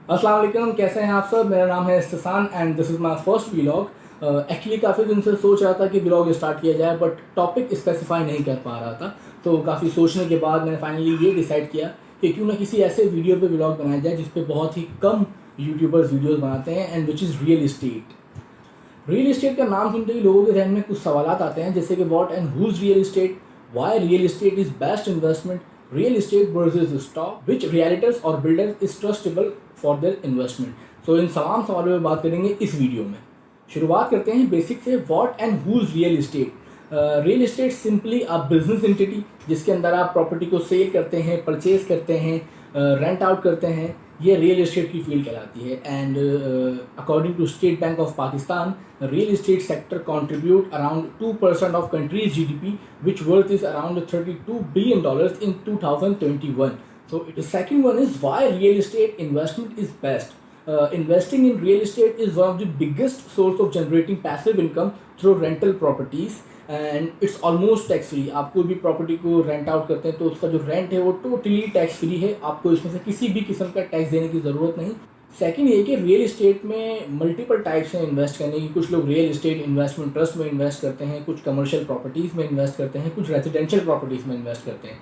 अस्सलाम वालेकुम, कैसे हैं आप सब। मेरा नाम है Istisan and this is my first vlog. Actually काफ़ी दिन से सोच रहा था कि व्लॉग स्टार्ट किया जाए, बट टॉपिक स्पेसिफाई नहीं कर पा रहा था। तो काफ़ी सोचने के बाद मैंने फाइनली ये डिसाइड किया कि क्यों ना किसी ऐसे वीडियो पे व्लॉग बनाया जाए जिस पे बहुत ही कम यूट्यूबर्स वीडियोज़ बनाते हैं, and which is real estate. Real estate का नाम सुनते ही लोगों के जहन में कुछ सवालात आते हैं, जैसे कि what and who's real estate, why real estate is best investment, real estate versus stock, which realtors और builders is trustable for their investment. तो इन तमाम सवालों में बात करेंगे इस वीडियो में। शुरुआत करते हैं बेसिक से। What and who's real estate. Real estate simply a business entity जिसके अंदर आप प्रॉपर्टी को सेल करते हैं, परचेज करते हैं, रेंट आउट करते हैं। ये रियल इस्टेट की फील्ड कहलाती है। And according to State Bank of Pakistan, real estate sector contribute around 2% of country's GDP, which worth is around $32 billion in 2021. So the second one is why real estate investment is best. Investing in real estate is one of the biggest source of generating passive income through rental properties, and it's almost tax free. आप कोई भी property को rent out करते हैं तो उसका जो rent है वो टोटली टैक्स फ्री है। आपको इसमें से किसी भी किस्म का टैक्स देने की ज़रूरत नहीं। सेकंड ये कि रियल इस्टेट में मल्टीपल टाइप्स हैं इन्वेस्ट करने की। कुछ लोग रियल इस्टेट इन्वेस्टमेंट ट्रस्ट में इन्वेस्ट करते हैं, कुछ कमर्शियल प्रॉपर्टीज़ में इन्वेस्ट करते हैं, कुछ रेजिडेंशियल प्रॉपर्टीज़ में इन्वेस्ट करते हैं।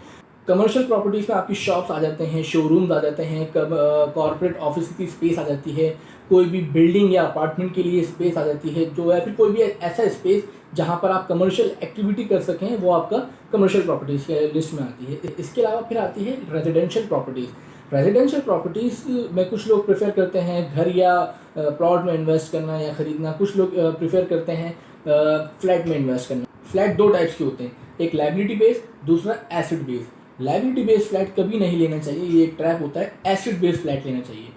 कमर्शियल प्रॉपर्टीज़ में आपकी शॉप्स आ जाते हैं, शोरूम्स आ जाते हैं, कॉर्पोरेट ऑफिस की स्पेस आ जाती है, कोई भी बिल्डिंग या अपार्टमेंट के लिए स्पेस आ जाती है, जो या फिर कोई भी ऐसा स्पेस जहाँ पर आप कमर्शियल एक्टिविटी कर सकें, वो आपका कमर्शियल प्रॉपर्टीज़ के लिस्ट में आती है। इसके अलावा फिर आती है रेजिडेंशियल प्रॉपर्टीज़। रेजिडेंशियल प्रॉपर्टीज़ में कुछ लोग प्रेफर करते हैं घर या प्लॉट में इन्वेस्ट करना या ख़रीदना। कुछ लोग प्रेफर करते हैं फ्लैट में इन्वेस्ट करना। फ्लैट दो टाइप्स के होते हैं, एक लाइबिलिटी बेस्ड, दूसरा acid based. Liability based flat कभी नहीं लेना चाहिए, ये एक ट्रैप होता है। एसिड बेस्ड फ्लैट लेना चाहिए।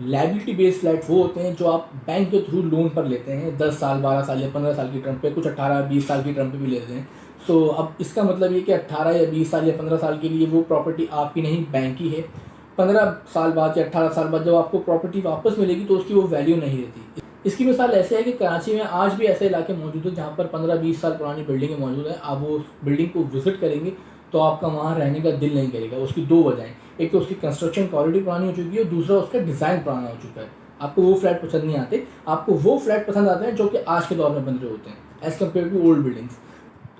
लाइबिलिटी बेस्ड फ्लैट वो होते हैं जो आप बैंक के थ्रू लोन पर लेते हैं 10 साल, 12 साल या 15 साल की टर्म पे, कुछ 18-20 साल की टर्म पे भी लेते हैं। सो अब इसका मतलब ये कि 18 या 20 साल या 15 साल के लिए वो प्रॉपर्टी आपकी नहीं, बैंक की है। 15 साल बाद या 18 साल बाद जब आपको प्रॉपर्टी वापस मिलेगी तो उसकी वो वैल्यू नहीं रहती। इसकी मिसाल ऐसे है कि कराची में आज भी ऐसे इलाके मौजूद हैं जहाँ पर 15-20 साल पुरानी बिल्डिंगें मौजूद हैं। आप वो बिल्डिंग को विजिट करेंगे तो आपका वहाँ रहने का दिल नहीं करेगा। उसकी दो वजहें, एक तो उसकी कंस्ट्रक्शन क्वालिटी पुरानी हो चुकी है, दूसरा उसका डिज़ाइन पुराना हो चुका है। आपको वो फ्लैट पसंद नहीं आते, आपको वो फ्लैट पसंद आते हैं जो कि आज के दौर में बन रहे होते हैं as compare to old buildings.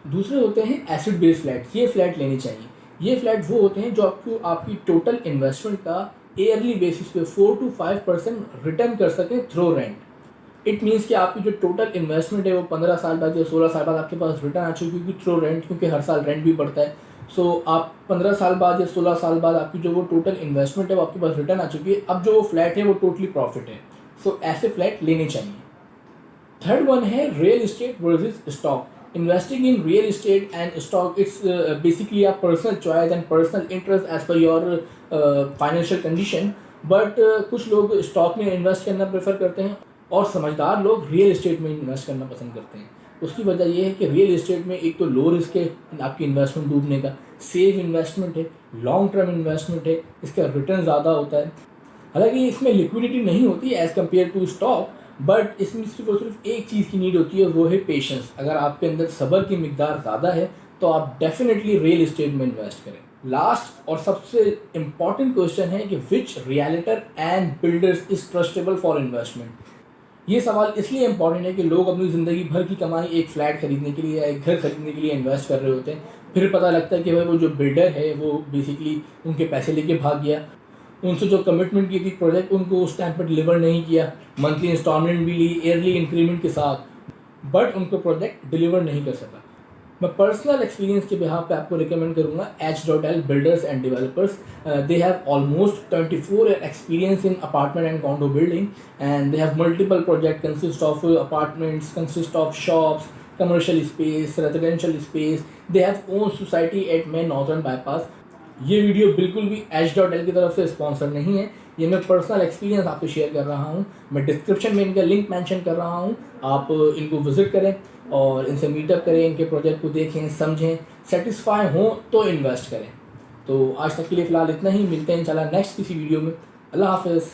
दूसरे होते हैं एसिड बेस्ड फ्लैट। ये फ्लैट लेने चाहिए। ये फ्लैट वो होते हैं जो आपको आपकी टोटल इन्वेस्टमेंट का ईयरली बेसिस पे 4 to 5% रिटर्न कर सकें थ्रो रेंट। इट मीन्स कि आपकी जो टोटल इन्वेस्टमेंट है वो 15 साल बाद या 16 साल बाद आपके पास रिटर्न आ चुकी है थ्रो रेंट, क्योंकि हर साल रेंट भी बढ़ता है। सो आप 15 साल बाद या 16 साल बाद आपकी जो वो टोटल इन्वेस्टमेंट है वो आपके पास रिटर्न आ चुकी है। अब जो वो फ्लैट है वो टोटली प्रॉफिट है। सो ऐसे फ्लैट लेने चाहिए। थर्ड वन है real estate versus stock. Investing in real estate and stock, it's basically a personal choice and personal interest as per your financial condition. But कुछ लोग स्टॉक में इन्वेस्ट करना prefer करते हैं और समझदार लोग रियल इस्टेट में इन्वेस्ट करना पसंद करते हैं। उसकी वजह यह है कि रियल इस्टेट में एक तो लो रिस्क है आपकी इन्वेस्टमेंट डूबने का, सेफ इन्वेस्टमेंट है, लॉन्ग टर्म इन्वेस्टमेंट है, इसका रिटर्न ज़्यादा होता है। हालांकि इसमें लिक्विडिटी नहीं होती as compare to stock, but इसमें सिर्फ और सिर्फ एक चीज़ की नीड होती है, वो है पेशेंस। अगर आपके अंदर सब्र की मिकदार ज़्यादा है तो आप डेफिनेटली रियल इस्टेट में इन्वेस्ट करें। लास्ट और सबसे इम्पॉर्टेंट क्वेश्चन है कि which realtor and builders is trustable for investment. ये सवाल इसलिए इम्पॉर्टेंट है कि लोग अपनी ज़िंदगी भर की कमाई एक फ्लैट खरीदने के लिए या एक घर खरीदने के लिए इन्वेस्ट कर रहे होते हैं। फिर पता लगता है कि भाई वो जो बिल्डर है वो बेसिकली उनके पैसे लेके भाग गया, उनसे जो कमिटमेंट की थी प्रोजेक्ट उनको उस टाइम पर डिलीवर नहीं किया, मंथली इंस्टॉलमेंट भी ली ईयरली इंक्रीमेंट के साथ, बट उनको प्रोजेक्ट डिलीवर नहीं कर सका। मैं पर्सनल एक्सपीरियंस के बिहाफ पे आपको रिकमेंड करूँगा H.L builders and developers. They have almost 24 year experience in apartment and condor building, and they have multiple project consist of apartments, consist of shops, commercial space, residential space. They have own society at main northern bypass. ये video बिल्कुल भी H.L की तरफ से sponsor नहीं है, ये मैं पर्सनल एक्सपीरियंस आपको शेयर कर रहा हूँ। मैं डिस्क्रिप्शन में इनका लिंक मेंशन कर रहा हूँ, आप इनको विजिट करें और इनसे मीटअप करें, इनके प्रोजेक्ट को देखें, समझें, सेटिस्फाई हों तो इन्वेस्ट करें। तो आज तक के लिए फ़िलहाल इतना ही। मिलते हैं इंशाल्लाह नेक्स्ट किसी वीडियो में। अल्लाह हाफ़िज़।